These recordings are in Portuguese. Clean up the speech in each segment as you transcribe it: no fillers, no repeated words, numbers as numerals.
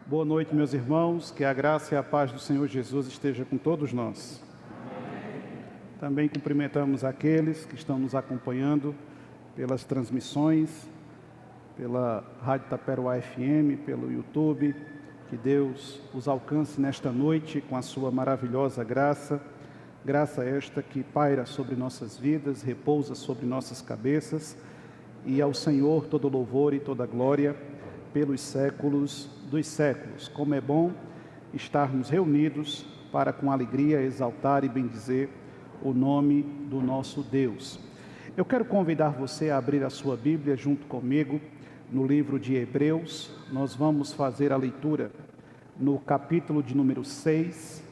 Boa noite, meus irmãos, que a graça e a paz do Senhor Jesus esteja com todos nós. Também cumprimentamos aqueles que estão nos acompanhando pelas transmissões, pela Rádio Taperoá FM, pelo YouTube. Que Deus os alcance nesta noite com a sua maravilhosa graça, graça esta que paira sobre nossas vidas, repousa sobre nossas cabeças, e ao Senhor todo louvor e toda glória pelos séculos dos séculos. Como é bom estarmos reunidos para com alegria exaltar e bendizer o nome do nosso Deus. Eu quero convidar você a abrir a sua Bíblia junto comigo no livro de Hebreus. Nós vamos fazer a leitura no capítulo de número 6,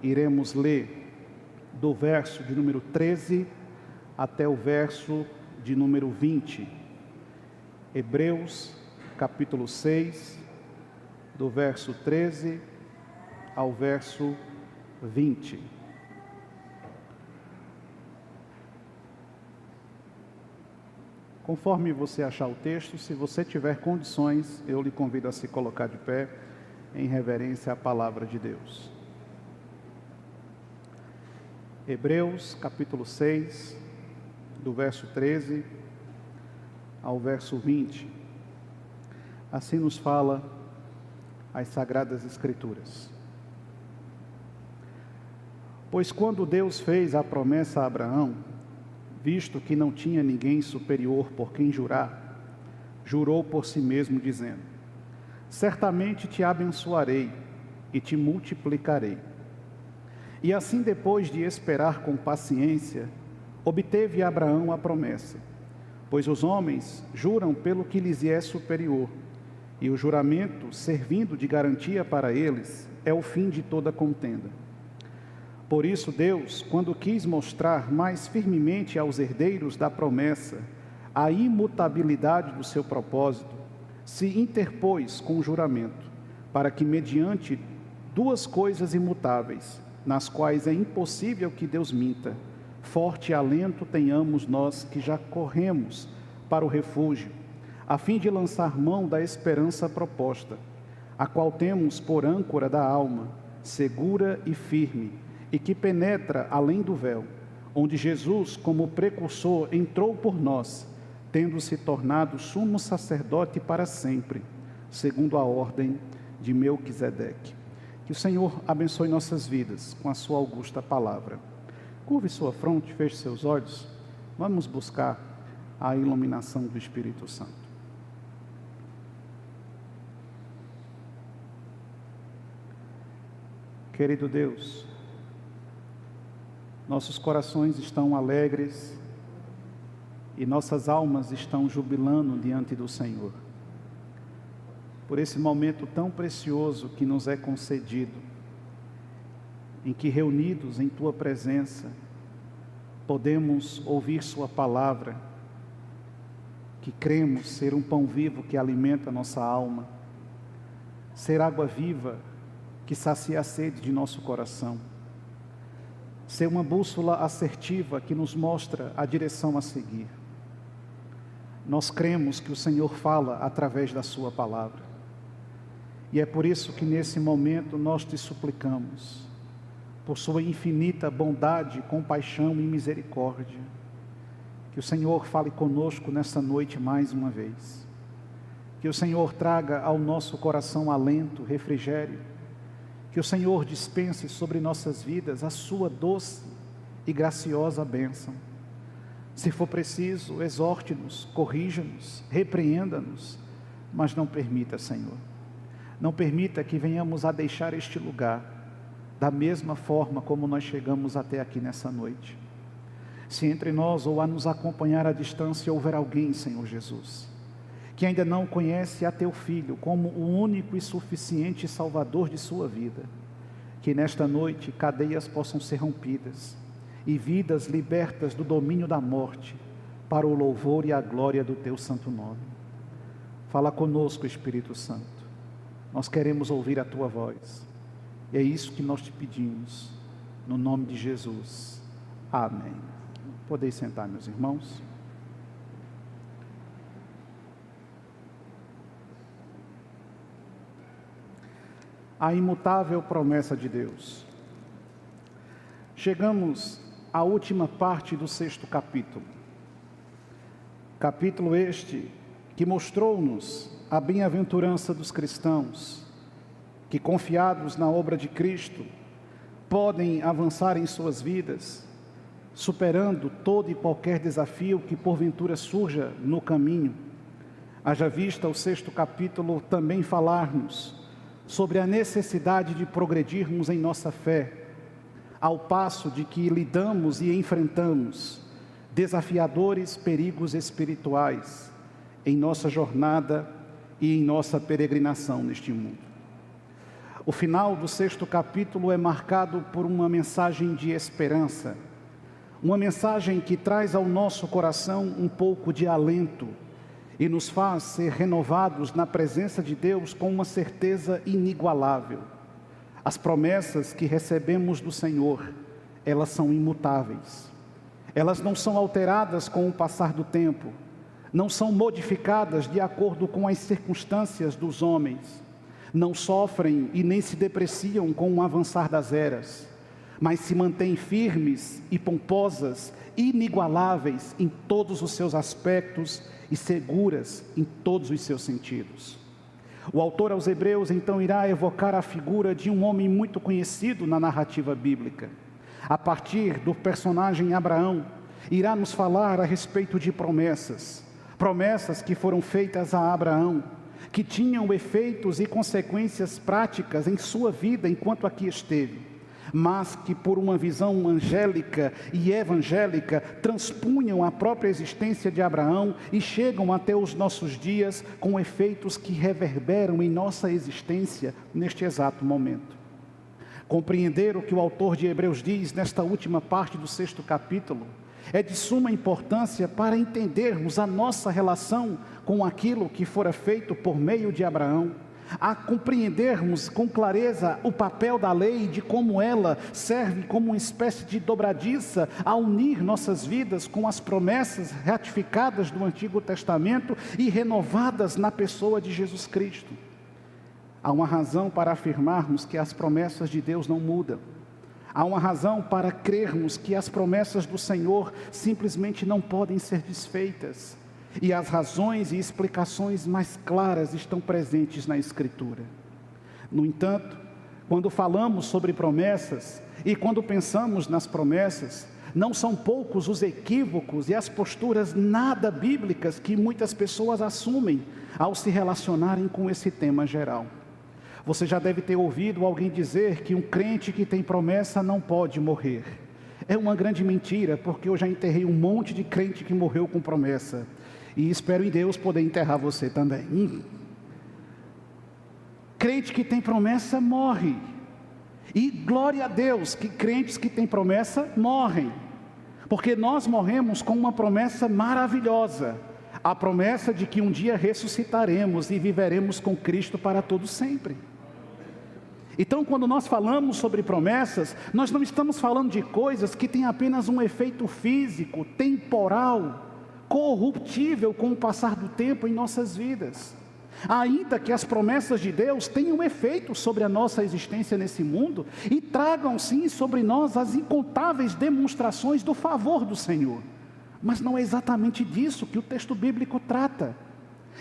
iremos ler do verso de número 13 até o verso de número 20. Hebreus capítulo 6, do verso 13 ao verso 20. Conforme você achar o texto, se você tiver condições, eu lhe convido a se colocar de pé em reverência à palavra de Deus. Hebreus capítulo 6, do verso 13 ao verso 20. Assim nos fala as Sagradas Escrituras. Pois quando Deus fez a promessa a Abraão, visto que não tinha ninguém superior por quem jurar, jurou por si mesmo, dizendo: certamente te abençoarei e te multiplicarei. E assim, depois de esperar com paciência, obteve Abraão a promessa. Pois os homens juram pelo que lhes é superior, e o juramento, servindo de garantia para eles, é o fim de toda contenda. Por isso Deus, quando quis mostrar mais firmemente aos herdeiros da promessa a imutabilidade do seu propósito, se interpôs com o juramento, para que mediante duas coisas imutáveis, nas quais é impossível que Deus minta, forte alento tenhamos nós que já corremos para o refúgio, a fim de lançar mão da esperança proposta, a qual temos por âncora da alma, segura e firme, e que penetra além do véu, onde Jesus, como precursor, entrou por nós, tendo se tornado sumo sacerdote para sempre, segundo a ordem de Melquisedeque. Que o Senhor abençoe nossas vidas com a sua augusta palavra. Curve sua fronte, feche seus olhos. Vamos buscar a iluminação do Espírito Santo. Querido Deus, nossos corações estão alegres e nossas almas estão jubilando diante do Senhor, por esse momento tão precioso que nos é concedido, em que reunidos em Tua presença, podemos ouvir Sua palavra, que cremos ser um pão vivo que alimenta nossa alma, ser água viva que sacia a sede de nosso coração, ser uma bússola assertiva que nos mostra a direção a seguir. Nós cremos que o Senhor fala através da Sua palavra, e é por isso que nesse momento nós te suplicamos, por Sua infinita bondade, compaixão e misericórdia, que o Senhor fale conosco nessa noite mais uma vez, que o Senhor traga ao nosso coração alento, refrigério, que o Senhor dispense sobre nossas vidas a Sua doce e graciosa bênção. Se for preciso, exorte-nos, corrija-nos, repreenda-nos, mas não permita, Senhor, não permita que venhamos a deixar este lugar da mesma forma como nós chegamos até aqui nessa noite. Se entre nós ou a nos acompanhar à distância houver alguém, Senhor Jesus, que ainda não conhece a Teu Filho como o único e suficiente Salvador de sua vida, que nesta noite cadeias possam ser rompidas e vidas libertas do domínio da morte, para o louvor e a glória do Teu santo nome. Fala conosco, Espírito Santo, nós queremos ouvir a Tua voz, e é isso que nós te pedimos, no nome de Jesus, amém. Podeis sentar, meus irmãos. a imutável promessa de Deus. Chegamos à última parte do 6º capítulo. Capítulo este que mostrou-nos a bem-aventurança dos cristãos, que confiados na obra de Cristo, podem avançar em suas vidas, superando todo e qualquer desafio que porventura surja no caminho. Haja vista o 6º capítulo também falar-nos sobre a necessidade de progredirmos em nossa fé, ao passo de que lidamos e enfrentamos desafiadores perigos espirituais em nossa jornada e em nossa peregrinação neste mundo. O final do 6º capítulo é marcado por uma mensagem de esperança, uma mensagem que traz ao nosso coração um pouco de alento e nos faz ser renovados na presença de Deus com uma certeza inigualável. As promessas que recebemos do Senhor, elas são imutáveis. Elas não são alteradas com o passar do tempo, não são modificadas de acordo com as circunstâncias dos homens, não sofrem e nem se depreciam com o avançar das eras, mas se mantêm firmes e pomposas, inigualáveis em todos os seus aspectos e seguras em todos os seus sentidos. O autor aos Hebreus então irá evocar a figura de um homem muito conhecido na narrativa bíblica. A partir do personagem Abraão, irá nos falar a respeito de promessas que foram feitas a Abraão, que tinham efeitos e consequências práticas em sua vida enquanto aqui esteve, mas que por uma visão angélica e evangélica transpunham a própria existência de Abraão e chegam até os nossos dias com efeitos que reverberam em nossa existência neste exato momento. Compreender o que o autor de Hebreus diz nesta última parte do 6º capítulo é de suma importância para entendermos a nossa relação com aquilo que fora feito por meio de Abraão, a compreendermos com clareza o papel da lei e de como ela serve como uma espécie de dobradiça a unir nossas vidas com as promessas ratificadas do Antigo Testamento e renovadas na pessoa de Jesus Cristo. Há uma razão para afirmarmos que as promessas de Deus não mudam. Há uma razão para crermos que as promessas do Senhor simplesmente não podem ser desfeitas. E as razões e explicações mais claras estão presentes na Escritura. No entanto, quando falamos sobre promessas e quando pensamos nas promessas, não são poucos os equívocos e as posturas nada bíblicas que muitas pessoas assumem ao se relacionarem com esse tema geral. Você já deve ter ouvido alguém dizer que um crente que tem promessa não pode morrer. É uma grande mentira, porque eu já enterrei um monte de crente que morreu com promessa. E espero em Deus poder enterrar você também. Crente que tem promessa morre. E glória a Deus que crentes que têm promessa morrem. Porque nós morremos com uma promessa maravilhosa. A promessa de que um dia ressuscitaremos e viveremos com Cristo para todo sempre. Então, quando nós falamos sobre promessas, nós não estamos falando de coisas que têm apenas um efeito físico, temporal, corruptível com o passar do tempo em nossas vidas. Ainda que as promessas de Deus tenham efeito sobre a nossa existência nesse mundo e tragam sim sobre nós as incontáveis demonstrações do favor do Senhor. Mas não é exatamente disso que o texto bíblico trata.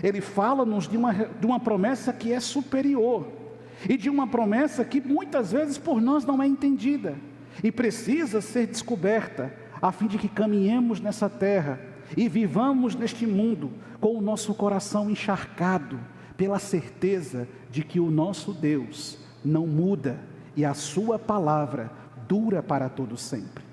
Ele fala-nos de uma promessa que é superior. E de uma promessa que muitas vezes por nós não é entendida. E precisa ser descoberta, a fim de que caminhemos nessa terra e vivamos neste mundo com o nosso coração encharcado pela certeza de que o nosso Deus não muda e a sua palavra dura para todo sempre.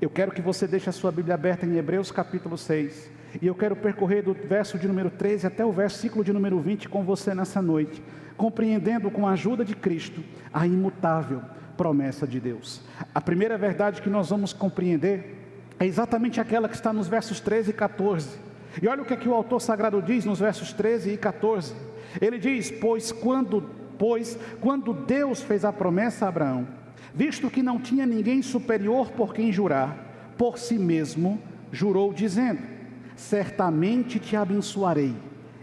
Eu quero que você deixe a sua Bíblia aberta em Hebreus capítulo 6. E eu quero percorrer do verso de número 13 até o versículo de número 20 com você nessa noite, compreendendo com a ajuda de Cristo a imutável promessa de Deus. A primeira verdade que nós vamos compreender é exatamente aquela que está nos versos 13 e 14. E olha o que é que o autor sagrado diz nos versos 13 e 14. Ele diz: pois quando Deus fez a promessa a Abraão, visto que não tinha ninguém superior por quem jurar, por si mesmo jurou dizendo: certamente te abençoarei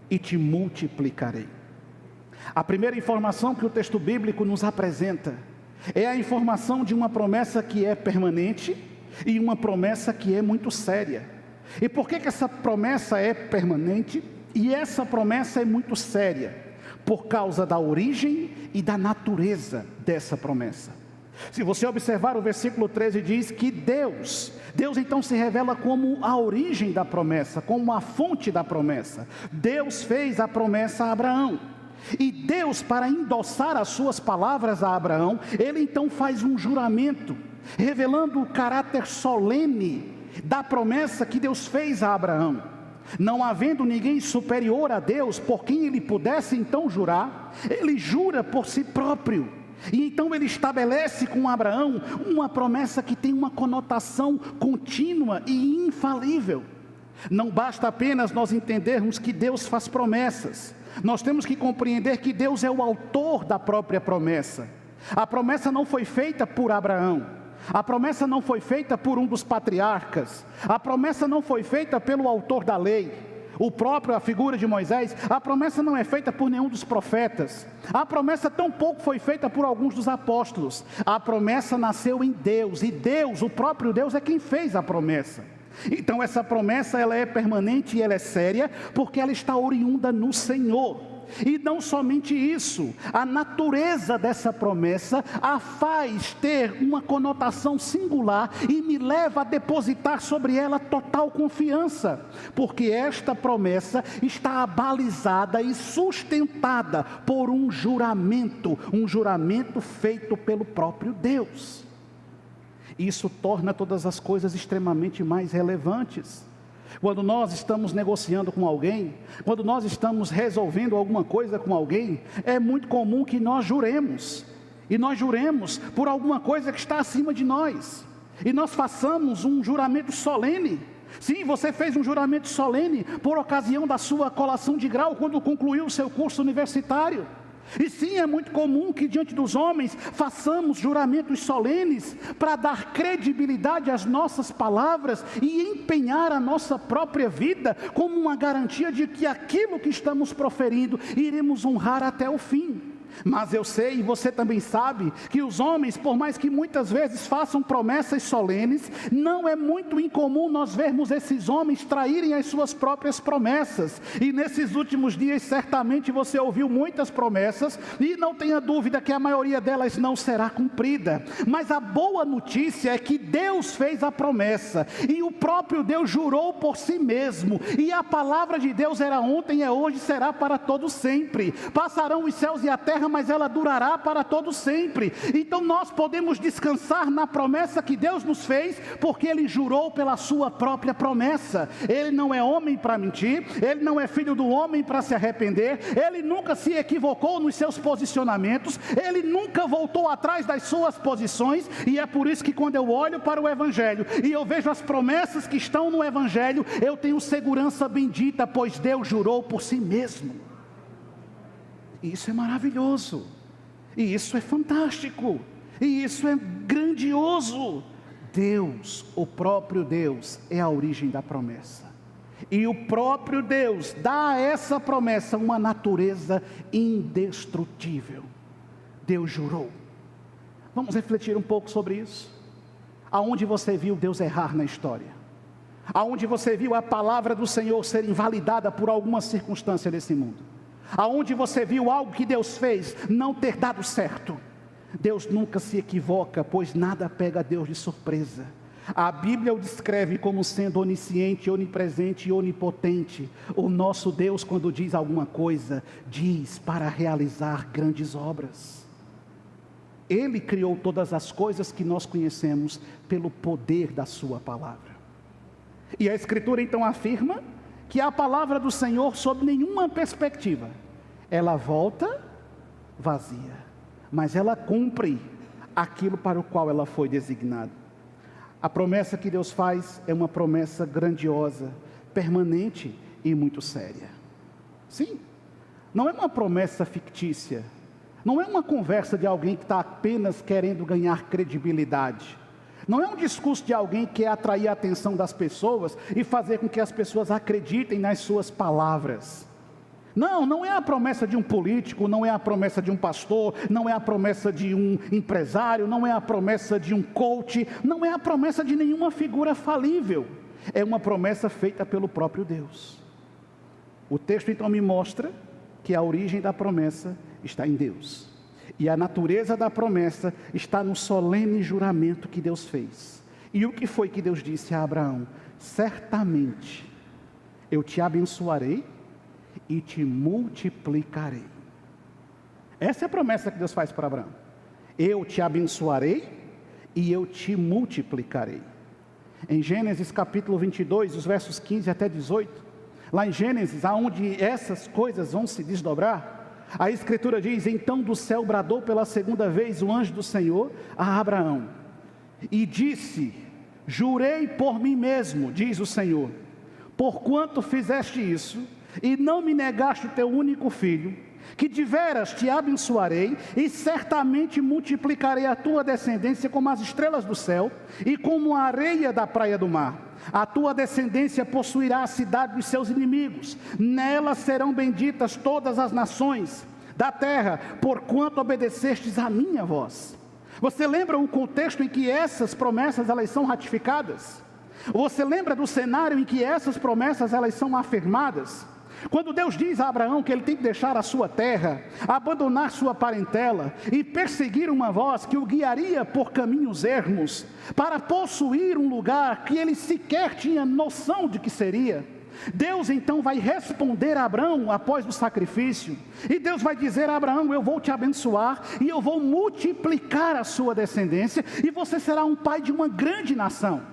e te multiplicarei. A primeira informação que o texto bíblico nos apresenta é a informação de uma promessa que é permanente e uma promessa que é muito séria. E por que essa promessa é permanente e essa promessa é muito séria? Por causa da origem e da natureza dessa promessa. Se você observar o versículo 13 diz que Deus então se revela como a origem da promessa, como a fonte da promessa. Deus fez a promessa a Abraão. E Deus, para endossar as suas palavras a Abraão, ele então faz um juramento, revelando o caráter solene da promessa que Deus fez a Abraão. Não havendo ninguém superior a Deus, por quem ele pudesse então jurar, ele jura por si próprio. E então ele estabelece com Abraão uma promessa que tem uma conotação contínua e infalível. Não basta apenas nós entendermos que Deus faz promessas. Nós temos que compreender que Deus é o autor da própria promessa. A promessa não foi feita por Abraão. A promessa não foi feita por um dos patriarcas. A promessa não foi feita pelo autor da lei, a figura de Moisés. A promessa não é feita por nenhum dos profetas. A promessa tampouco foi feita por alguns dos apóstolos. A promessa nasceu em Deus, e Deus, o próprio Deus, é quem fez a promessa. Então essa promessa, ela é permanente e ela é séria, porque ela está oriunda no Senhor. E não somente isso, a natureza dessa promessa a faz ter uma conotação singular e me leva a depositar sobre ela total confiança, porque esta promessa está abalizada e sustentada por um juramento feito pelo próprio Deus. Isso torna todas as coisas extremamente mais relevantes. Quando nós estamos negociando com alguém, quando nós estamos resolvendo alguma coisa com alguém, é muito comum que nós juremos. E nós juremos por alguma coisa que está acima de nós. E nós façamos um juramento solene. Sim, você fez um juramento solene por ocasião da sua colação de grau, quando concluiu o seu curso universitário. E sim, é muito comum que diante dos homens façamos juramentos solenes para dar credibilidade às nossas palavras e empenhar a nossa própria vida como uma garantia de que aquilo que estamos proferindo iremos honrar até o fim. Mas eu sei, e você também sabe, que os homens, por mais que muitas vezes façam promessas solenes, não é muito incomum nós vermos esses homens traírem as suas próprias promessas. E nesses últimos dias, certamente você ouviu muitas promessas, e não tenha dúvida que a maioria delas não será cumprida. Mas a boa notícia é que Deus fez a promessa, e o próprio Deus jurou por si mesmo, e a palavra de Deus era ontem, é hoje, será para todo sempre. Passarão os céus e a terra, mas ela durará para todo sempre. Então nós podemos descansar na promessa que Deus nos fez, porque Ele jurou pela sua própria promessa. Ele não é homem para mentir, Ele não é filho do homem para se arrepender, Ele nunca se equivocou nos seus posicionamentos, Ele nunca voltou atrás das suas posições, e é por isso que quando eu olho para o Evangelho, e eu vejo as promessas que estão no Evangelho, eu tenho segurança bendita, pois Deus jurou por si mesmo. E isso é maravilhoso, e isso é fantástico, e isso é grandioso. Deus, o próprio Deus, é a origem da promessa, e o próprio Deus dá a essa promessa uma natureza indestrutível. Deus jurou. Vamos refletir um pouco sobre isso. Aonde você viu Deus errar na história? Aonde você viu a palavra do Senhor ser invalidada por alguma circunstância desse mundo? Aonde você viu algo que Deus fez não ter dado certo? Deus nunca se equivoca, pois nada pega Deus de surpresa. A Bíblia o descreve como sendo onisciente, onipresente e onipotente. O nosso Deus, quando diz alguma coisa, diz para realizar grandes obras. Ele criou todas as coisas que nós conhecemos pelo poder da sua palavra. E a Escritura então afirma que a palavra do Senhor, sob nenhuma perspectiva, ela volta vazia, mas ela cumpre aquilo para o qual ela foi designada. A promessa que Deus faz é uma promessa grandiosa, permanente e muito séria. Sim, não é uma promessa fictícia, não é uma conversa de alguém que está apenas querendo ganhar credibilidade. Não é um discurso de alguém que quer atrair a atenção das pessoas e fazer com que as pessoas acreditem nas suas palavras. Não, não é a promessa de um político, não é a promessa de um pastor, não é a promessa de um empresário, não é a promessa de um coach, não é a promessa de nenhuma figura falível. É uma promessa feita pelo próprio Deus. O texto então me mostra que a origem da promessa está em Deus. E a natureza da promessa está no solene juramento que Deus fez. E o que foi que Deus disse a Abraão? Certamente eu te abençoarei e te multiplicarei. Essa é a promessa que Deus faz para Abraão. Eu te abençoarei e eu te multiplicarei. Em Gênesis capítulo 22, os versos 15 até 18, lá em Gênesis, aonde essas coisas vão se desdobrar, a Escritura diz: então do céu bradou pela segunda vez o anjo do Senhor a Abraão, e disse: jurei por mim mesmo, diz o Senhor, porquanto fizeste isso, e não me negaste o teu único filho, que de veras te abençoarei, e certamente multiplicarei a tua descendência como as estrelas do céu, e como a areia da praia do mar. A tua descendência possuirá a cidade dos seus inimigos, nela serão benditas todas as nações da terra, porquanto obedecestes a minha voz. Você lembra o contexto em que essas promessas elas são ratificadas? Você lembra do cenário em que essas promessas elas são afirmadas? Quando Deus diz a Abraão que ele tem que deixar a sua terra, abandonar sua parentela e perseguir uma voz que o guiaria por caminhos ermos, para possuir um lugar que ele sequer tinha noção de que seria, Deus então vai responder a Abraão após o sacrifício, e Deus vai dizer a Abraão: eu vou te abençoar e eu vou multiplicar a sua descendência, e você será um pai de uma grande nação.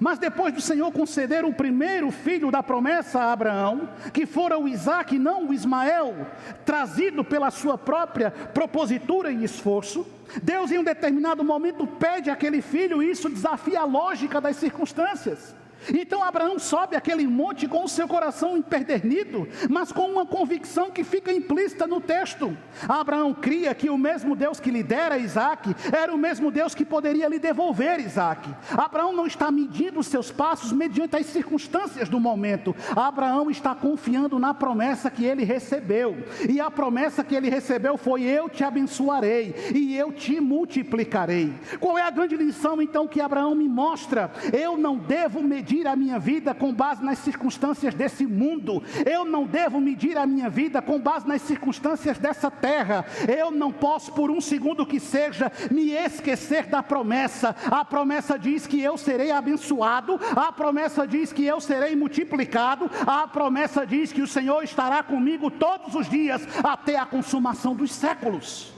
Mas depois do Senhor conceder o primeiro filho da promessa a Abraão, que fora o Isaque, não o Ismael, trazido pela sua própria propositura e esforço, Deus em um determinado momento pede aquele filho, e isso desafia a lógica das circunstâncias. Então Abraão sobe aquele monte com o seu coração empedernido, mas com uma convicção que fica implícita no texto. Abraão cria que o mesmo Deus que lhe dera Isaque, era o mesmo Deus que poderia lhe devolver Isaque. Abraão não está medindo os seus passos mediante as circunstâncias do momento. Abraão está confiando na promessa que ele recebeu, e a promessa que ele recebeu foi: eu te abençoarei e eu te multiplicarei. Qual é a grande lição então que Abraão me mostra? Eu não devo medir a minha vida com base nas circunstâncias desse mundo. Eu não devo medir a minha vida com base nas circunstâncias dessa terra. Eu não posso, por um segundo que seja, me esquecer da promessa. A promessa diz que eu serei abençoado, a promessa diz que eu serei multiplicado, a promessa diz que o Senhor estará comigo todos os dias até a consumação dos séculos.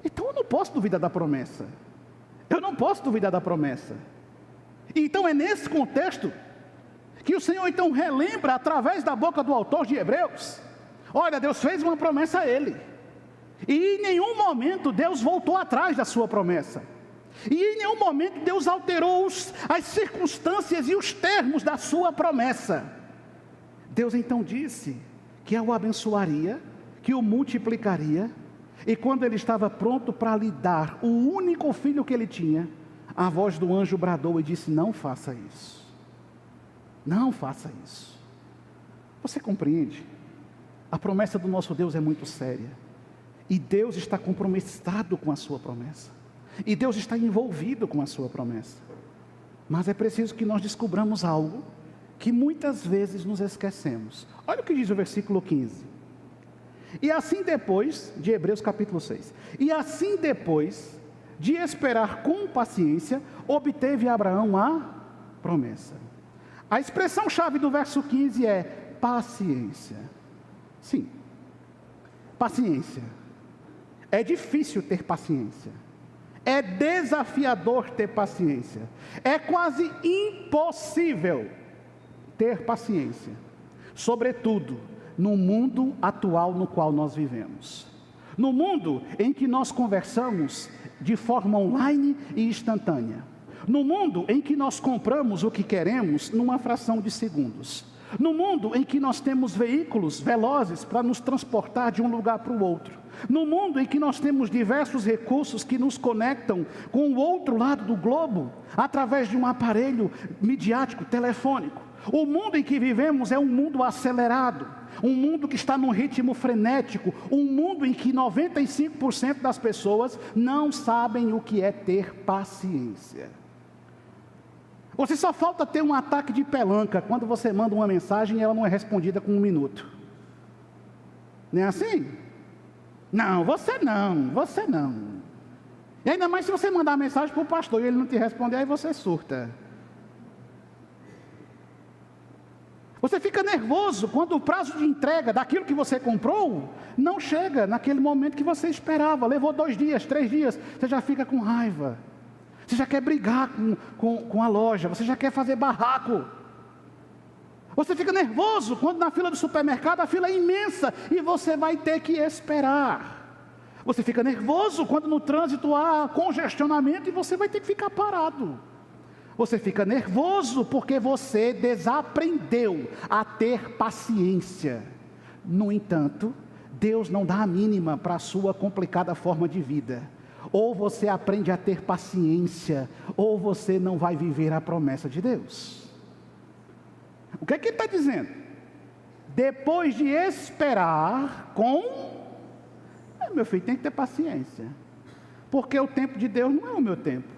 Então eu não posso duvidar da promessa. Eu não posso duvidar da promessa. Então é nesse contexto que o Senhor então relembra através da boca do autor de Hebreus: olha, Deus fez uma promessa a ele, e em nenhum momento Deus voltou atrás da sua promessa, e em nenhum momento Deus alterou as circunstâncias e os termos da sua promessa. Deus então disse que o abençoaria, que o multiplicaria, e quando ele estava pronto para lhe dar o único filho que ele tinha, a voz do anjo bradou e disse: não faça isso, não faça isso. Você compreende? A promessa do nosso Deus é muito séria, e Deus está compromissado com a sua promessa, e Deus está envolvido com a sua promessa. Mas é preciso que nós descobramos algo que muitas vezes nos esquecemos. Olha o que diz o versículo 15. E assim depois, de Hebreus capítulo 6, e assim depois de esperar com paciência, obteve Abraão a promessa. A expressão-chave do verso 15 é paciência. Sim, paciência. É difícil ter paciência. É desafiador ter paciência. É quase impossível ter paciência. Sobretudo no mundo atual no qual nós vivemos. No mundo em que nós conversamos de forma online e instantânea. No mundo em que nós compramos o que queremos numa fração de segundos. No mundo em que nós temos veículos velozes para nos transportar de um lugar para o outro. No mundo em que nós temos diversos recursos que nos conectam com o outro lado do globo, através de um aparelho midiático, telefônico. O mundo em que vivemos é um mundo acelerado, um mundo que está num ritmo frenético, um mundo em que 95% das pessoas não sabem o que é ter paciência. Você só falta ter um ataque de pelanca quando você manda uma mensagem e ela não é respondida com 1 minuto. Não é assim? Não, você não. E ainda mais se você mandar mensagem para o pastor e ele não te responder, aí você surta. Você fica nervoso quando o prazo de entrega daquilo que você comprou não chega naquele momento que você esperava. Levou 2 dias, 3 dias, você já fica com raiva. Você já quer brigar com a loja, você já quer fazer barraco. Você fica nervoso quando na fila do supermercado a fila é imensa e você vai ter que esperar. Você fica nervoso quando no trânsito há congestionamento e você vai ter que ficar parado. Você fica nervoso porque você desaprendeu a ter paciência. No entanto, Deus não dá a mínima para a sua complicada forma de vida. Ou você aprende a ter paciência, ou você não vai viver a promessa de Deus. O que é que ele está dizendo? Depois de esperar meu filho, tem que ter paciência. Porque o tempo de Deus não é o meu tempo.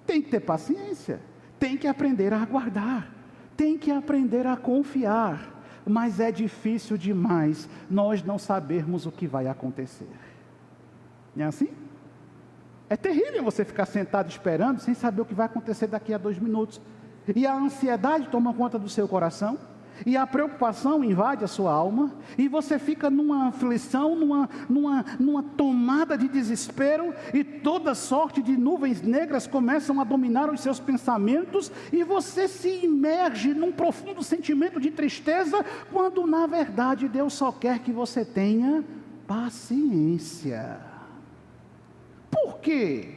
Tem que ter paciência, tem que aprender a aguardar, tem que aprender a confiar, mas é difícil demais nós não sabermos o que vai acontecer. Não é assim? É terrível você ficar sentado esperando sem saber o que vai acontecer daqui a 2 minutos, e a ansiedade toma conta do seu coração, e a preocupação invade a sua alma, e você fica numa aflição, numa tomada de desespero, e toda sorte de nuvens negras começam a dominar os seus pensamentos, e você se imerge num profundo sentimento de tristeza, quando na verdade Deus só quer que você tenha paciência. Por quê?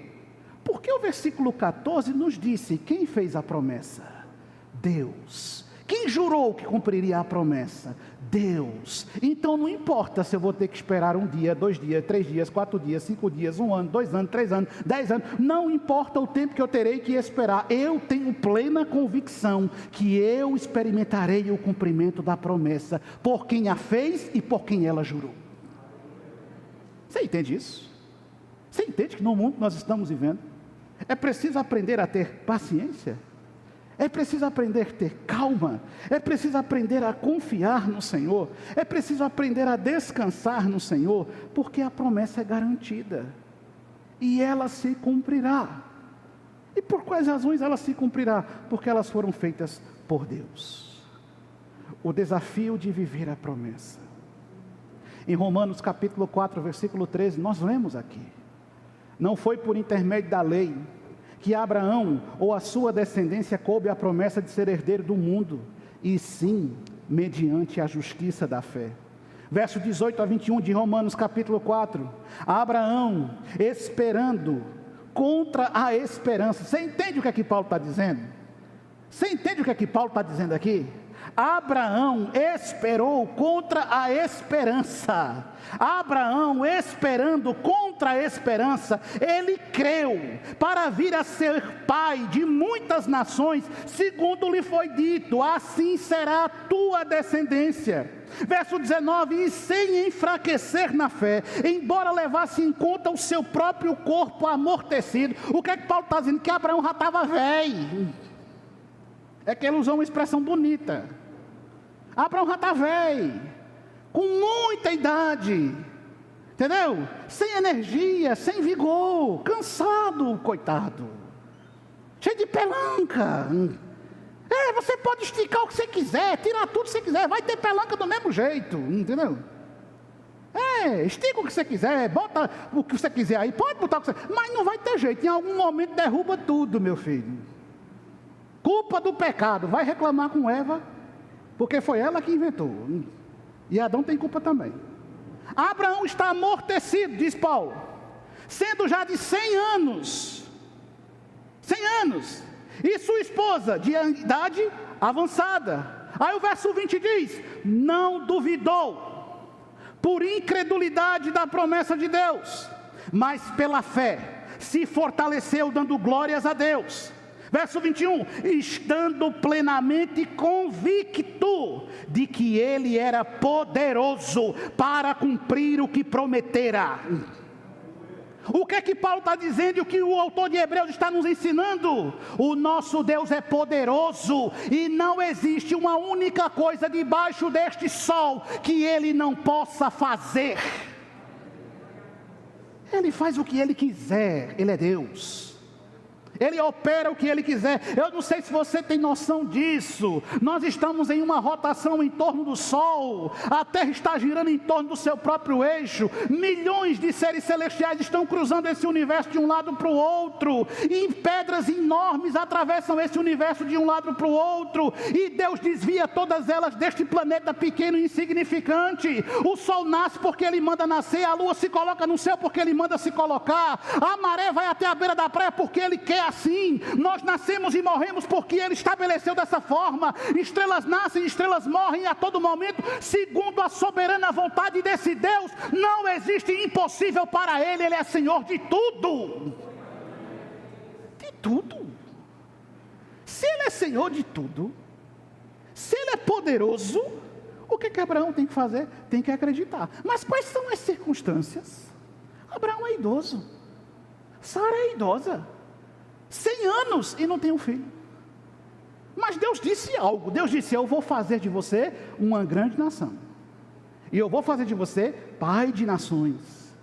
Porque o versículo 14 nos disse: quem fez a promessa? Deus. Quem jurou que cumpriria a promessa? Deus. Então não importa se eu vou ter que esperar 1 dia, 2 dias, 3 dias, 4 dias, 5 dias, 1 ano, 2 anos, 3 anos, 10 anos. Não importa o tempo que eu terei que esperar. Eu tenho plena convicção que eu experimentarei o cumprimento da promessa, por quem a fez e por quem ela jurou. Você entende isso? Você entende que no mundo que nós estamos vivendo é preciso aprender a ter paciência? É preciso aprender a ter calma, é preciso aprender a confiar no Senhor, é preciso aprender a descansar no Senhor, porque a promessa é garantida, e ela se cumprirá. E por quais razões ela se cumprirá? Porque elas foram feitas por Deus. O desafio de viver a promessa. Em Romanos capítulo 4, versículo 13, nós lemos aqui: não foi por intermédio da lei que Abraão ou a sua descendência coube a promessa de ser herdeiro do mundo, e sim, mediante a justiça da fé. Verso 18 a 21 de Romanos capítulo 4, Abraão esperando contra a esperança. Você entende o que é que Paulo está dizendo? Você entende o que é que Paulo está dizendo aqui? Abraão esperou contra a esperança. Abraão, esperando contra a esperança, ele creu para vir a ser pai de muitas nações, segundo lhe foi dito: assim será a tua descendência. Verso 19: e sem enfraquecer na fé, embora levasse em conta o seu próprio corpo amortecido. O que é que Paulo está dizendo? Que Abraão já estava velho. É que ele usou uma expressão bonita. Abraão já está velho, com muita idade, entendeu? Sem energia, sem vigor, cansado, coitado, cheio de pelanca. Você pode esticar o que você quiser, tirar tudo que você quiser, vai ter pelanca do mesmo jeito, entendeu? Estica o que você quiser, bota o que você quiser aí, pode botar o que você quiser, mas não vai ter jeito, em algum momento derruba tudo, meu filho. Culpa do pecado, vai reclamar com Eva, porque foi ela que inventou, e Adão tem culpa também. Abraão está amortecido, diz Paulo, sendo já de 100 anos, e sua esposa de idade avançada. Aí o verso 20 diz: não duvidou, por incredulidade da promessa de Deus, mas pela fé se fortaleceu, dando glórias a Deus. Verso 21, estando plenamente convicto de que ele era poderoso para cumprir o que prometera. O que é que Paulo está dizendo e o que o autor de Hebreus está nos ensinando? O nosso Deus é poderoso e não existe uma única coisa debaixo deste sol que ele não possa fazer. Ele faz o que ele quiser, ele é Deus. Ele opera o que ele quiser. Eu não sei se você tem noção disso. Nós estamos em uma rotação em torno do Sol. A Terra está girando em torno do seu próprio eixo. Milhões de seres celestiais estão cruzando esse universo de um lado para o outro. E pedras enormes atravessam esse universo de um lado para o outro. E Deus desvia todas elas deste planeta pequeno e insignificante. O Sol nasce porque Ele manda nascer. A Lua se coloca no céu porque Ele manda se colocar. A maré vai até a beira da praia porque Ele quer assim. Nós nascemos e morremos porque Ele estabeleceu dessa forma. Estrelas nascem, estrelas morrem a todo momento, segundo a soberana vontade desse Deus. Não existe impossível para Ele. Ele é Senhor de tudo. De tudo. Se Ele é Senhor de tudo, se Ele é poderoso, o que Abraão tem que fazer? Tem que acreditar. Mas quais são as circunstâncias? Abraão é idoso, Sara é idosa, 100 anos e não tem um filho. Mas Deus disse algo. Deus disse: eu vou fazer de você uma grande nação, e eu vou fazer de você pai de nações.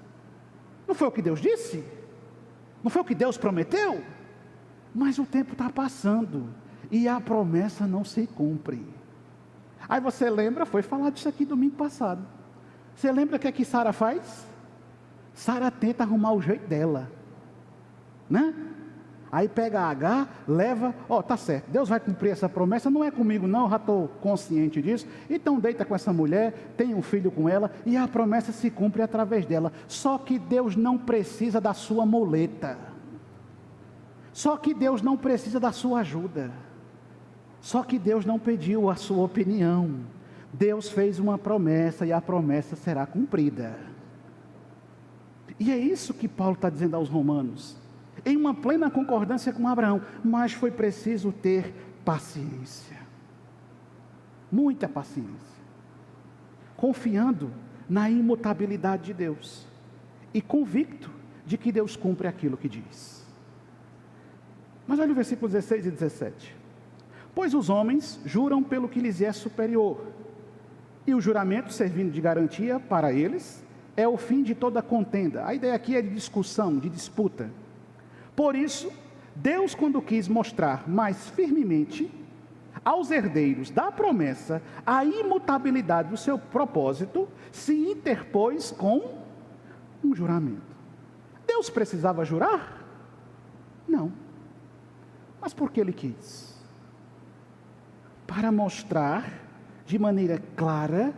Não foi o que Deus disse? Não foi o que Deus prometeu? Mas o tempo está passando e a promessa não se cumpre. Aí você lembra, foi falar disso aqui domingo passado. Você lembra o que é que Sara faz? Sara tenta arrumar o jeito dela, né? Aí pega a Agar, leva, tá certo, Deus vai cumprir essa promessa, não é comigo não, eu já estou consciente disso, então deita com essa mulher, tem um filho com ela, e a promessa se cumpre através dela. Só que Deus não precisa da sua muleta, só que Deus não precisa da sua ajuda, só que Deus não pediu a sua opinião. Deus fez uma promessa e a promessa será cumprida. E é isso que Paulo está dizendo aos romanos, em uma plena concordância com Abraão. Mas foi preciso ter paciência, muita paciência, confiando na imutabilidade de Deus e convicto de que Deus cumpre aquilo que diz. Mas olha o versículo 16 e 17. Pois os homens juram pelo que lhes é superior, e o juramento, servindo de garantia para eles, é o fim de toda contenda. A ideia aqui é de discussão, de disputa. Por isso, Deus, quando quis mostrar mais firmemente aos herdeiros da promessa a imutabilidade do seu propósito, se interpôs com um juramento. Deus precisava jurar? Não. Mas por que Ele quis? Para mostrar de maneira clara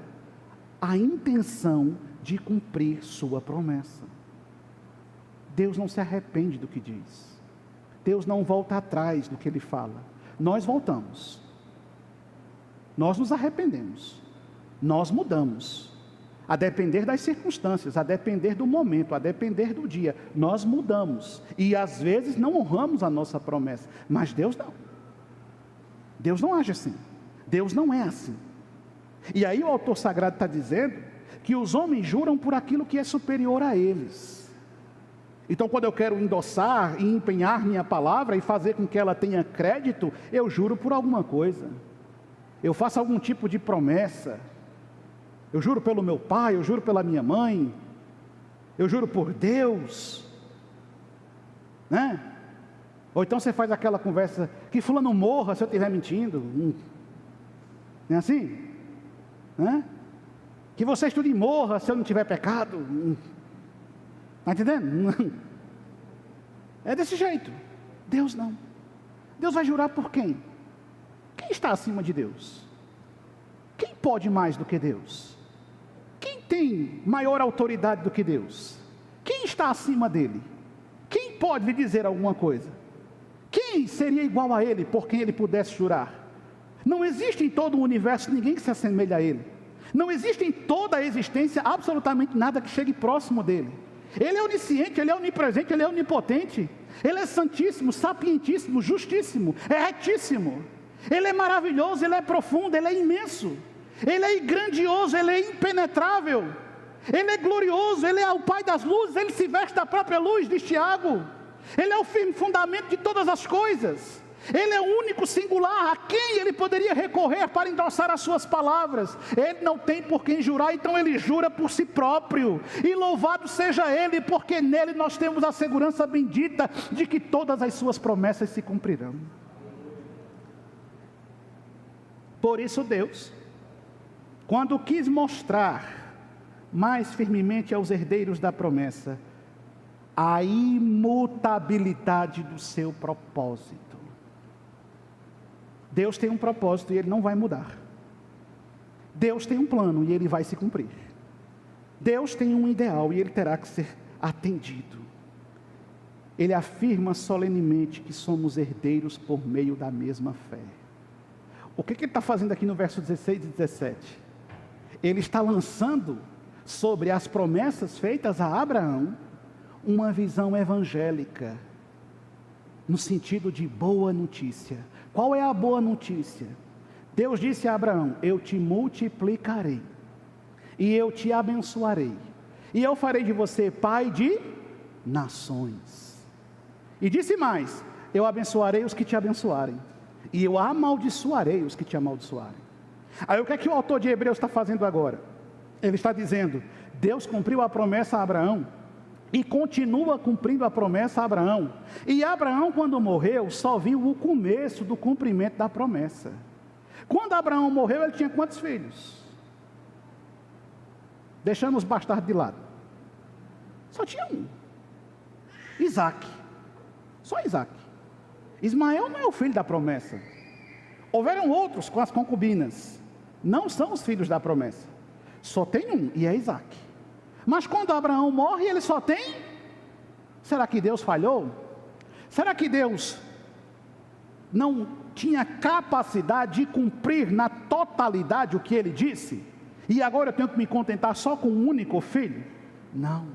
a intenção de cumprir sua promessa. Deus não se arrepende do que diz. Deus não volta atrás do que Ele fala. Nós voltamos. Nós nos arrependemos. Nós mudamos. A depender das circunstâncias, a depender do momento, a depender do dia, nós mudamos. E às vezes não honramos a nossa promessa. Mas Deus não. Deus não age assim. Deus não é assim. E aí o autor sagrado está dizendo que os homens juram por aquilo que é superior a eles. Então, quando eu quero endossar e empenhar minha palavra e fazer com que ela tenha crédito, eu juro por alguma coisa. Eu faço algum tipo de promessa. Eu juro pelo meu pai, eu juro pela minha mãe, eu juro por Deus, né? Ou então você faz aquela conversa, que fulano morra se eu estiver mentindo. Não é assim? Né? Que você estude e morra se eu não tiver pecado. Está entendendo? É desse jeito. Deus não. Deus vai jurar por quem? Quem está acima de Deus? Quem pode mais do que Deus? Quem tem maior autoridade do que Deus? Quem está acima dele? Quem pode lhe dizer alguma coisa? Quem seria igual a ele, por quem ele pudesse jurar? Não existe em todo o universo ninguém que se assemelhe a ele. Não existe em toda a existência absolutamente nada que chegue próximo dele. Ele é onisciente, Ele é onipresente, Ele é onipotente. Ele é santíssimo, sapientíssimo, justíssimo, é retíssimo. Ele é maravilhoso, Ele é profundo, Ele é imenso. Ele é grandioso, Ele é impenetrável. Ele é glorioso, Ele é o Pai das luzes, Ele se veste da própria luz, diz Tiago. Ele é o firme fundamento de todas as coisas. Ele é o único singular a quem Ele poderia recorrer para endossar as suas palavras. Ele não tem por quem jurar, então Ele jura por si próprio. E louvado seja Ele, porque nele nós temos a segurança bendita de que todas as suas promessas se cumprirão. Por isso Deus, quando quis mostrar mais firmemente aos herdeiros da promessa a imutabilidade do seu propósito. Deus tem um propósito e Ele não vai mudar. Deus tem um plano e Ele vai se cumprir. Deus tem um ideal e Ele terá que ser atendido. Ele afirma solenemente que somos herdeiros por meio da mesma fé. O que Ele está fazendo aqui no verso 16 e 17? Ele está lançando sobre as promessas feitas a Abraão uma visão evangélica, no sentido de boa notícia. Qual é a boa notícia? Deus disse a Abraão: eu te multiplicarei, e eu te abençoarei, e eu farei de você pai de nações. E disse mais: eu abençoarei os que te abençoarem, e eu amaldiçoarei os que te amaldiçoarem. Aí o que é que o autor de Hebreus está fazendo agora? Ele está dizendo: Deus cumpriu a promessa a Abraão, e continua cumprindo a promessa a Abraão. E Abraão, quando morreu, só viu o começo do cumprimento da promessa. Quando Abraão morreu, ele tinha quantos filhos? Deixando os bastardos de lado. Só tinha um. Isaac. Só Isaac. Ismael não é o filho da promessa. Houveram outros com as concubinas. Não são os filhos da promessa. Só tem um, e é Isaac. Mas quando Abraão morre, ele só tem? Será que Deus falhou? Será que Deus não tinha capacidade de cumprir na totalidade o que Ele disse? E agora eu tenho que me contentar só com um único filho? Não.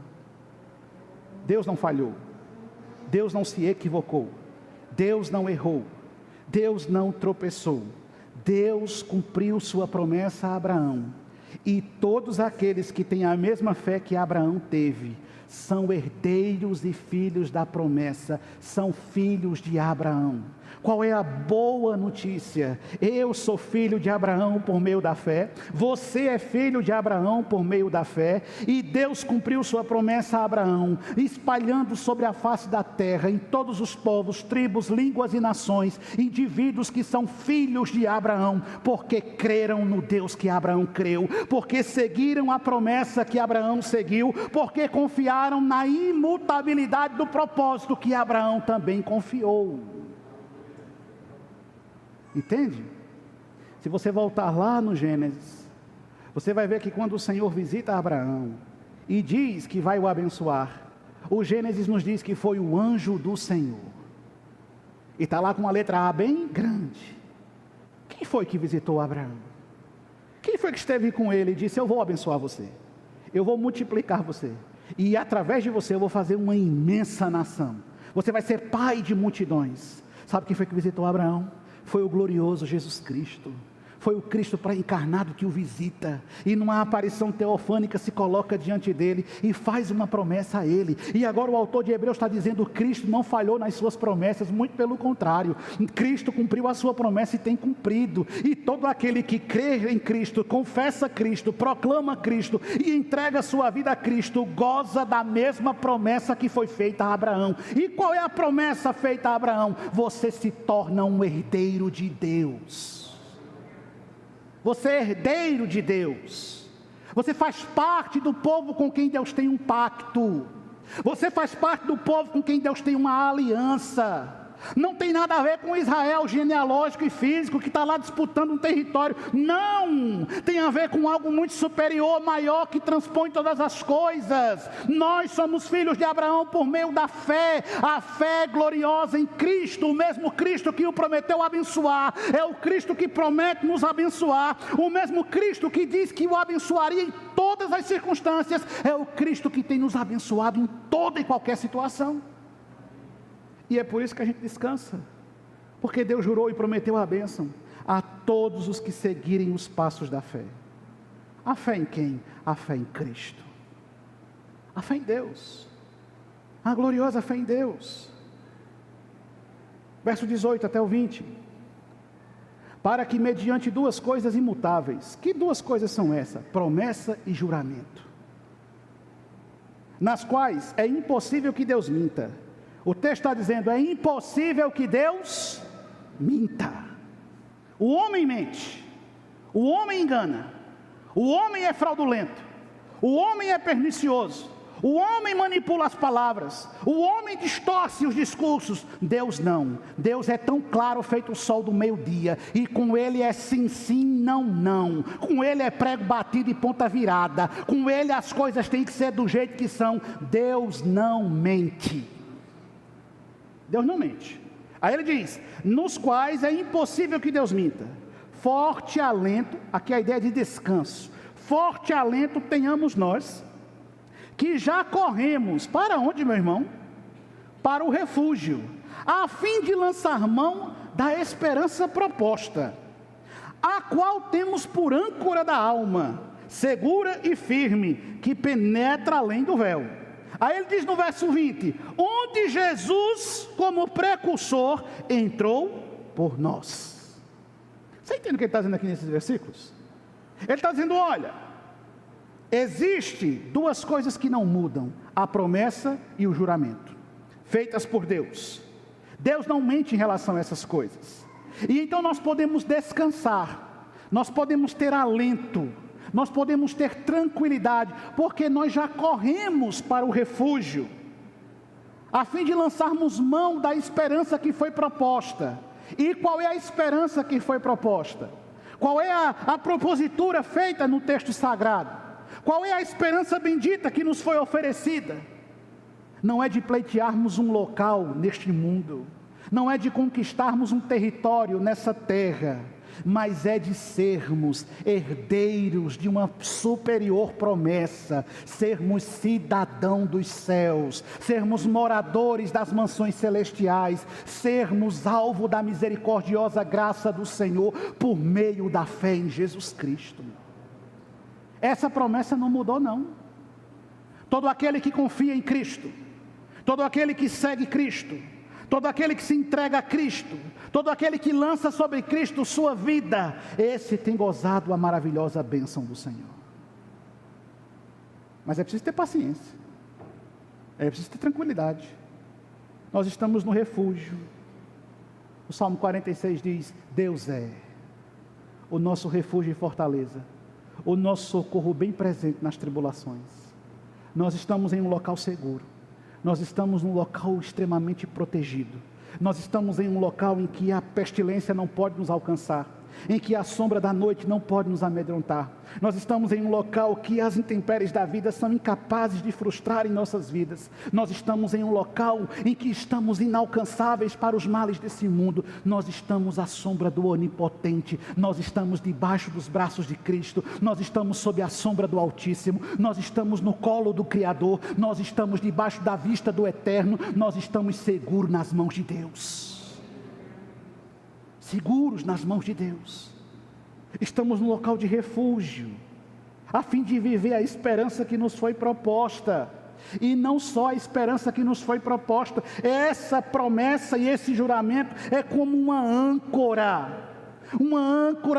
Deus não falhou. Deus não se equivocou. Deus não errou. Deus não tropeçou. Deus cumpriu sua promessa a Abraão. E todos aqueles que têm a mesma fé que Abraão teve, são herdeiros e filhos da promessa, são filhos de Abraão. Qual é a boa notícia? Eu sou filho de Abraão por meio da fé, você é filho de Abraão por meio da fé, e Deus cumpriu sua promessa a Abraão, espalhando sobre a face da terra, em todos os povos, tribos, línguas e nações, indivíduos que são filhos de Abraão, porque creram no Deus que Abraão creu, porque seguiram a promessa que Abraão seguiu, porque confiaram na imutabilidade do propósito que Abraão também confiou. Entende? Se você voltar lá no Gênesis, você vai ver que quando o Senhor visita Abraão e diz que vai o abençoar, o Gênesis nos diz que foi o anjo do Senhor. E está lá com uma letra A bem grande. Quem foi que visitou Abraão? Quem foi que esteve com ele e disse: eu vou abençoar você, eu vou multiplicar você, e através de você eu vou fazer uma imensa nação, você vai ser pai de multidões. Sabe quem foi que visitou Abraão? Foi o glorioso Jesus Cristo. Foi o Cristo encarnado que o visita, e numa aparição teofânica se coloca diante dele e faz uma promessa a ele. E agora o autor de Hebreus está dizendo: Cristo não falhou nas suas promessas, muito pelo contrário, Cristo cumpriu a sua promessa e tem cumprido. E todo aquele que crê em Cristo, confessa Cristo, proclama Cristo e entrega a sua vida a Cristo, goza da mesma promessa que foi feita a Abraão. E qual é a promessa feita a Abraão? Você se torna um herdeiro de Deus. Você é herdeiro de Deus. Você faz parte do povo com quem Deus tem um pacto. Você faz parte do povo com quem Deus tem uma aliança. Não tem nada a ver com Israel genealógico e físico que está lá disputando um território. Não, tem a ver com algo muito superior, maior, que transpõe todas as coisas. Nós somos filhos de Abraão por meio da fé. A fé gloriosa em Cristo. O mesmo Cristo que o prometeu abençoar é o Cristo que promete nos abençoar. O mesmo Cristo que diz que o abençoaria em todas as circunstâncias é o Cristo que tem nos abençoado em toda e qualquer situação. E é por isso que a gente descansa, porque Deus jurou e prometeu a bênção a todos os que seguirem os passos da fé. A fé em quem? A fé em Cristo, a fé em Deus, a gloriosa fé em Deus. Verso 18 até o 20: para que mediante duas coisas imutáveis. Que duas coisas são essas? Promessa e juramento, nas quais é impossível que Deus minta. O texto está dizendo, é impossível que Deus minta. O homem mente, o homem engana, o homem é fraudulento, o homem é pernicioso, o homem manipula as palavras, o homem distorce os discursos. Deus não. Deus é tão claro feito o sol do meio-dia, e com Ele é sim, sim, não, não. Com Ele é prego batido e ponta virada. Com Ele as coisas têm que ser do jeito que são. Deus não mente. Deus não mente. Aí ele diz, nos quais é impossível que Deus minta. Forte alento, aqui a ideia de descanso. Forte alento tenhamos nós, que já corremos, para onde, meu irmão? Para o refúgio, a fim de lançar mão da esperança proposta, a qual temos por âncora da alma, segura e firme, que penetra além do véu. Aí ele diz no verso 20, onde Jesus, como precursor, entrou por nós. Você entende o que ele está dizendo aqui nesses versículos? Ele está dizendo, olha, existe duas coisas que não mudam, a promessa e o juramento, feitas por Deus. Deus não mente em relação a essas coisas. E então nós podemos descansar, nós podemos ter alento, nós podemos ter tranquilidade, porque nós já corremos para o refúgio, a fim de lançarmos mão da esperança que foi proposta. E qual é a esperança que foi proposta? Qual é a propositura feita no texto sagrado? Qual é a esperança bendita que nos foi oferecida? Não é de pleitearmos um local neste mundo, não é de conquistarmos um território nessa terra, mas é de sermos herdeiros de uma superior promessa, sermos cidadão dos céus, sermos moradores das mansões celestiais, sermos alvo da misericordiosa graça do Senhor, por meio da fé em Jesus Cristo. Essa promessa não mudou não. Todo aquele que confia em Cristo, todo aquele que segue Cristo, todo aquele que se entrega a Cristo, todo aquele que lança sobre Cristo sua vida, esse tem gozado a maravilhosa bênção do Senhor. Mas é preciso ter paciência, é preciso ter tranquilidade. Nós estamos no refúgio. O Salmo 46 diz, Deus é o nosso refúgio e fortaleza, o nosso socorro bem presente nas tribulações. Nós estamos em um local seguro, nós estamos num local extremamente protegido, nós estamos em um local em que a pestilência não pode nos alcançar, em que a sombra da noite não pode nos amedrontar. Nós estamos em um local que as intempéries da vida são incapazes de frustrar em nossas vidas. Nós estamos em um local em que estamos inalcançáveis para os males desse mundo. Nós estamos à sombra do Onipotente, nós estamos debaixo dos braços de Cristo, nós estamos sob a sombra do Altíssimo, nós estamos no colo do Criador, nós estamos debaixo da vista do Eterno, nós estamos seguros nas mãos de Deus. Seguros nas mãos de Deus. Estamos no local de refúgio, a fim de viver a esperança que nos foi proposta. E não só a esperança que nos foi proposta, essa promessa e esse juramento é como uma âncora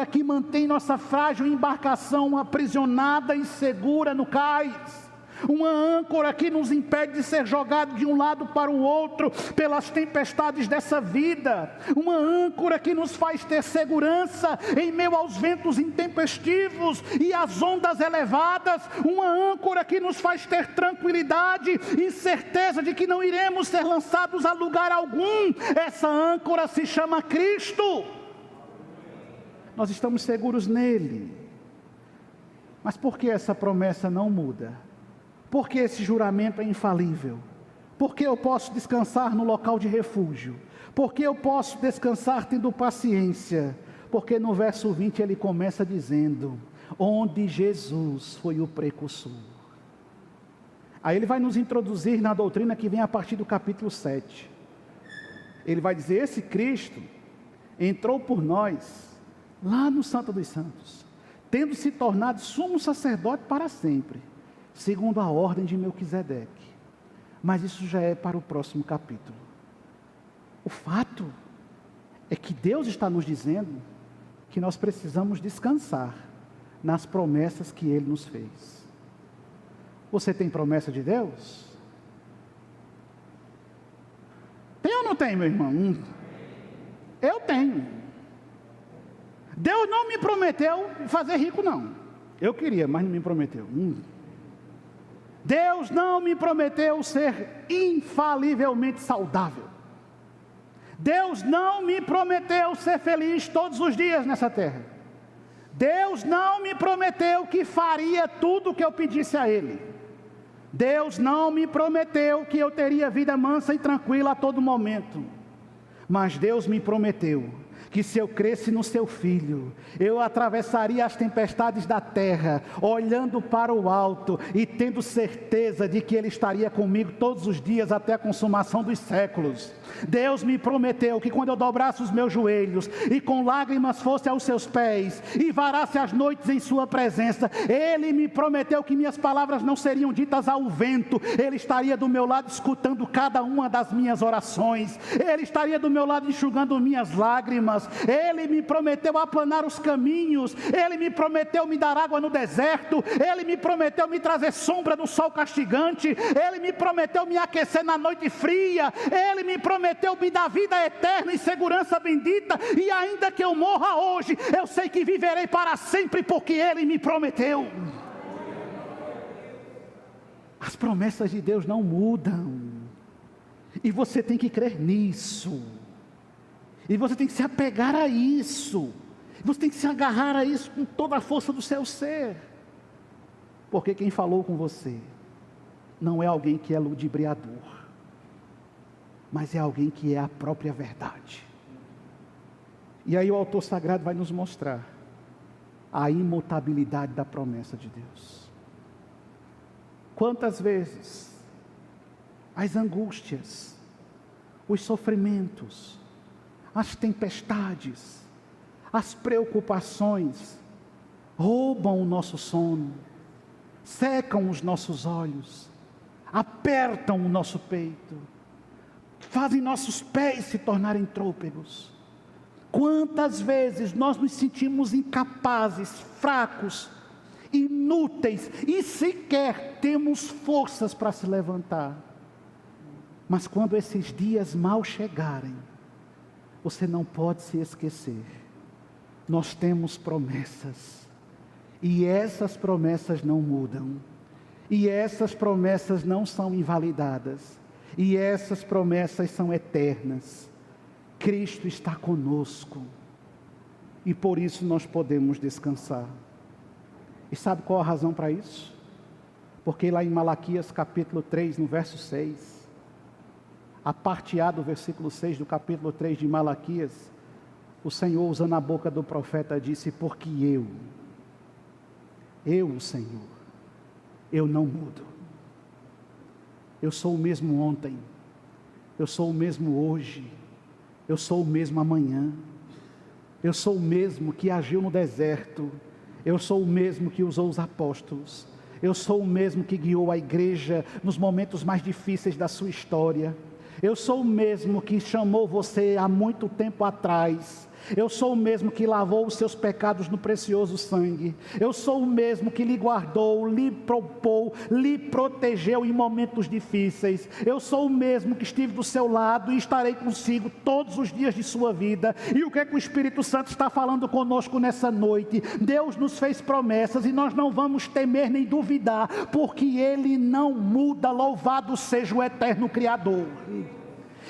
que mantém nossa frágil embarcação aprisionada e segura no cais. uma âncora que nos impede de ser jogado de um lado para o outro pelas tempestades dessa vida, uma âncora que nos faz ter segurança em meio aos ventos intempestivos e às ondas elevadas, uma âncora que nos faz ter tranquilidade e certeza de que não iremos ser lançados a lugar algum. Essa âncora se chama Cristo. Nós estamos seguros nele. Mas por que essa promessa não muda? Por que esse juramento é infalível? Por que eu posso descansar no local de refúgio? Por que eu posso descansar tendo paciência? Porque no verso 20 ele começa dizendo: onde Jesus foi o precursor. Aí ele vai nos introduzir na doutrina que vem a partir do capítulo 7. Ele vai dizer: esse Cristo entrou por nós, lá no Santo dos Santos, tendo se tornado sumo sacerdote para sempre, segundo a ordem de Melquisedeque. Mas isso já é para o próximo capítulo. O fato é que Deus está nos dizendo que nós precisamos descansar nas promessas que Ele nos fez. Você tem promessa de Deus? Tem ou não tem, meu irmão? Eu tenho. Deus não me prometeu fazer rico, não. Eu queria, mas não me prometeu. Deus não me prometeu ser infalivelmente saudável. Deus não me prometeu ser feliz todos os dias nessa terra. Deus não me prometeu que faria tudo o que eu pedisse a Ele. Deus não me prometeu que eu teria vida mansa e tranquila a todo momento. Mas Deus me prometeu que se eu cresce no seu Filho, eu atravessaria as tempestades da terra, olhando para o alto e tendo certeza de que Ele estaria comigo todos os dias até a consumação dos séculos. Deus me prometeu que quando eu dobrasse os meus joelhos e com lágrimas fosse aos seus pés e varasse as noites em sua presença, Ele me prometeu que minhas palavras não seriam ditas ao vento. Ele estaria do meu lado escutando cada uma das minhas orações. Ele estaria do meu lado enxugando minhas lágrimas. Ele me prometeu aplanar os caminhos. Ele me prometeu me dar água no deserto. Ele me prometeu me trazer sombra no sol castigante. Ele me prometeu me aquecer na noite fria. Ele me prometeu me dar vida eterna e segurança bendita. E ainda que eu morra hoje, eu sei que viverei para sempre, porque Ele me prometeu. As promessas de Deus não mudam, e você tem que crer nisso, e você tem que se apegar a isso, você tem que se agarrar a isso com toda a força do seu ser, porque quem falou com você não é alguém que é ludibriador, mas é alguém que é a própria verdade. E aí o autor sagrado vai nos mostrar a imutabilidade da promessa de Deus. Quantas vezes as angústias, os sofrimentos, as tempestades, as preocupações roubam o nosso sono, secam os nossos olhos, apertam o nosso peito, fazem nossos pés se tornarem trôpegos. Quantas vezes nós nos sentimos incapazes, fracos, inúteis e sequer temos forças para se levantar. Mas quando esses dias mal chegarem, você não pode se esquecer, nós temos promessas, e essas promessas não mudam, e essas promessas não são invalidadas, e essas promessas são eternas. Cristo está conosco, e por isso nós podemos descansar. E sabe qual a razão para isso? Porque lá em Malaquias capítulo 3, no verso 6, a parte A do versículo 6 do capítulo 3 de Malaquias, o Senhor, usando a boca do profeta, disse: porque eu, o Senhor, eu não mudo. Eu sou o mesmo ontem, eu sou o mesmo hoje, eu sou o mesmo amanhã, eu sou o mesmo que agiu no deserto, eu sou o mesmo que usou os apóstolos, eu sou o mesmo que guiou a igreja nos momentos mais difíceis da sua história, eu sou o mesmo que chamou você há muito tempo atrás, Eu sou o mesmo que lavou os seus pecados no precioso sangue. Eu sou o mesmo que lhe guardou, lhe propôs, lhe protegeu em momentos difíceis. Eu sou o mesmo que estive do seu lado e estarei consigo todos os dias de sua vida. E o que é que o Espírito Santo está falando conosco nessa noite? Deus nos fez promessas e nós não vamos temer nem duvidar, porque Ele não muda. Louvado seja o eterno Criador.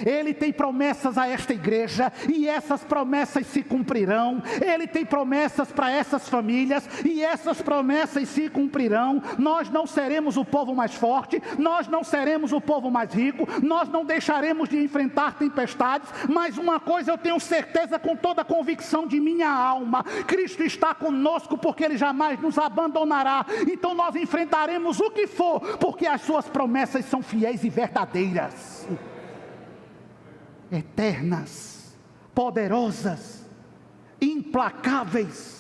Ele tem promessas a esta igreja, e essas promessas se cumprirão. Ele tem promessas para essas famílias, e essas promessas se cumprirão. Nós não seremos o povo mais forte, nós não seremos o povo mais rico, nós não deixaremos de enfrentar tempestades, mas uma coisa eu tenho certeza com toda a convicção de minha alma: Cristo está conosco, porque Ele jamais nos abandonará. Então nós enfrentaremos o que for, porque as suas promessas são fiéis e verdadeiras, eternas, poderosas, implacáveis,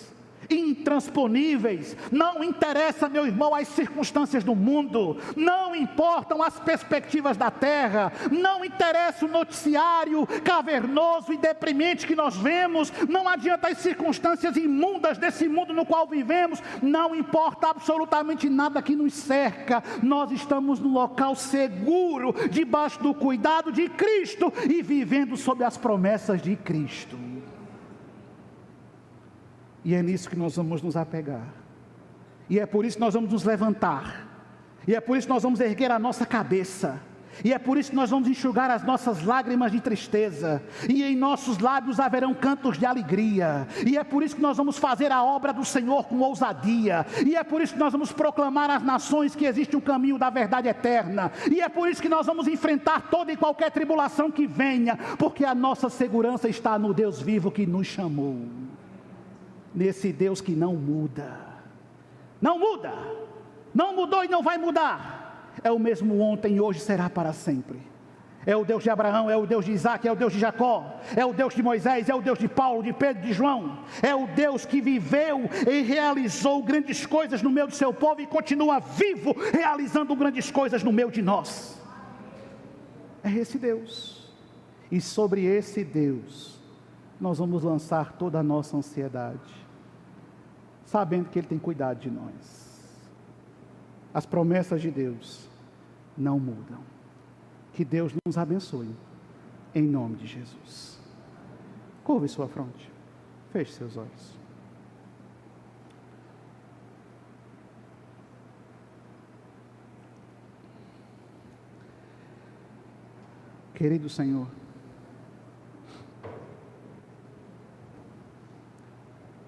intransponíveis. Não interessa, meu irmão, as circunstâncias do mundo, não importam as perspectivas da terra, não interessa o noticiário cavernoso e deprimente que nós vemos, não adianta as circunstâncias imundas desse mundo no qual vivemos, não importa absolutamente nada que nos cerca. Nós estamos num local seguro, debaixo do cuidado de Cristo e vivendo sob as promessas de Cristo. E é nisso que nós vamos nos apegar, e é por isso que nós vamos nos levantar, e é por isso que nós vamos erguer a nossa cabeça, e é por isso que nós vamos enxugar as nossas lágrimas de tristeza, e em nossos lábios haverão cantos de alegria, e é por isso que nós vamos fazer a obra do Senhor com ousadia, e é por isso que nós vamos proclamar às nações que existe um caminho da verdade eterna, e é por isso que nós vamos enfrentar toda e qualquer tribulação que venha, porque a nossa segurança está no Deus vivo que nos chamou, nesse Deus que não muda, não muda, não mudou e não vai mudar, é o mesmo ontem e hoje será para sempre. É o Deus de Abraão, é o Deus de Isaac, é o Deus de Jacó, é o Deus de Moisés, é o Deus de Paulo, de Pedro, de João, é o Deus que viveu e realizou grandes coisas no meio do seu povo e continua vivo, realizando grandes coisas no meio de nós. É esse Deus, e sobre esse Deus nós vamos lançar toda a nossa ansiedade, sabendo que Ele tem cuidado de nós. As promessas de Deus não mudam. Que Deus nos abençoe, em nome de Jesus. Curve sua fronte, feche seus olhos. Querido Senhor,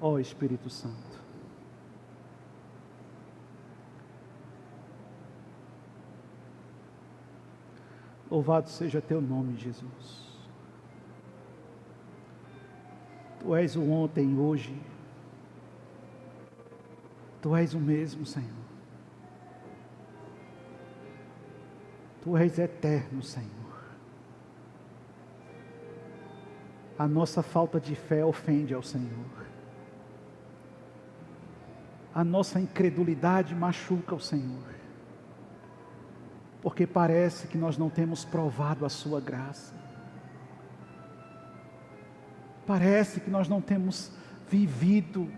ó Espírito Santo, louvado seja teu nome, Jesus. Tu és o ontem e hoje, tu és o mesmo, Senhor. Tu és eterno, Senhor. A nossa falta de fé ofende ao Senhor. A nossa incredulidade machuca o Senhor, porque parece que nós não temos provado a sua graça, parece que nós não temos vivido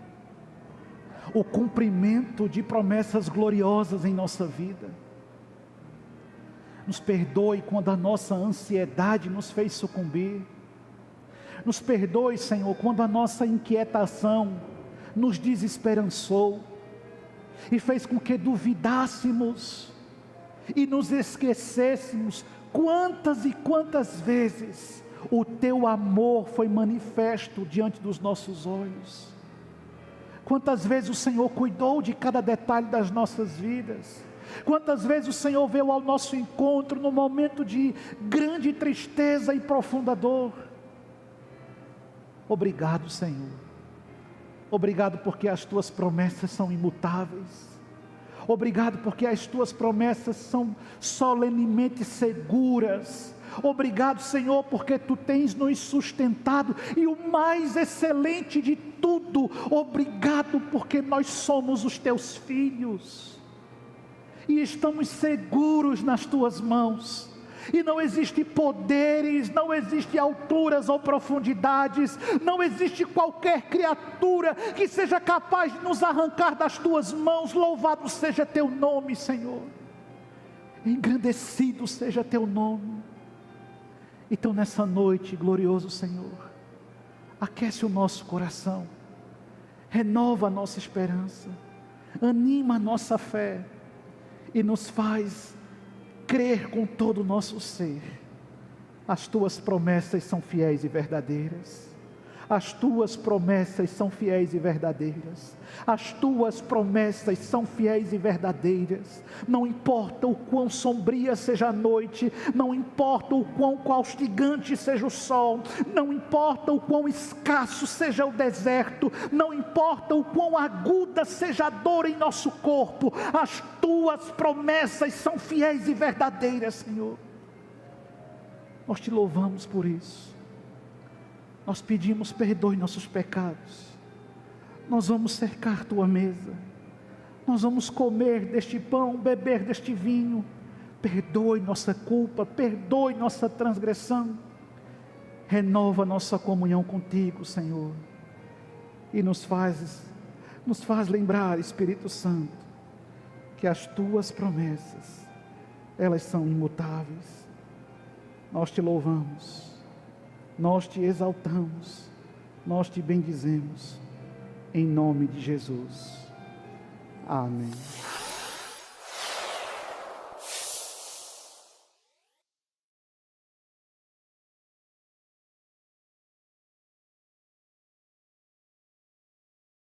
o cumprimento de promessas gloriosas em nossa vida. Nos perdoe quando a nossa ansiedade nos fez sucumbir, nos perdoe, Senhor, quando a nossa inquietação nos desesperançou e fez com que duvidássemos e nos esquecêssemos quantas e quantas vezes o teu amor foi manifesto diante dos nossos olhos, quantas vezes o Senhor cuidou de cada detalhe das nossas vidas, quantas vezes o Senhor veio ao nosso encontro no momento de grande tristeza e profunda dor. Obrigado, Senhor. Obrigado porque as tuas promessas são imutáveis. Obrigado porque as tuas promessas são solenemente seguras. Obrigado, Senhor, porque tu tens nos sustentado, e o mais excelente de tudo, obrigado porque nós somos os teus filhos e estamos seguros nas tuas mãos. e não existe poderes, não existe alturas ou profundidades, não existe qualquer criatura que seja capaz de nos arrancar das tuas mãos. Louvado seja teu nome, Senhor, engrandecido seja teu nome. Então nessa noite, glorioso Senhor, aquece o nosso coração, renova a nossa esperança, anima a nossa fé e nos faz crer com todo o nosso ser. As tuas promessas são fiéis e verdadeiras. As tuas promessas são fiéis e verdadeiras. As tuas promessas são fiéis e verdadeiras. Não importa o quão sombria seja a noite, não importa o quão caustigante seja o sol, não importa o quão escasso seja o deserto, não importa o quão aguda seja a dor em nosso corpo, as tuas promessas são fiéis e verdadeiras, Senhor. Nós te louvamos por isso. Nós pedimos, perdoe nossos pecados. Nós vamos cercar tua mesa, nós vamos comer deste pão, beber deste vinho. Perdoe nossa culpa, perdoe nossa transgressão, renova nossa comunhão contigo, Senhor, e nos faz lembrar, Espírito Santo, que as tuas promessas, elas são imutáveis. Nós te louvamos, nós te exaltamos, nós te bendizemos, em nome de Jesus. Amém.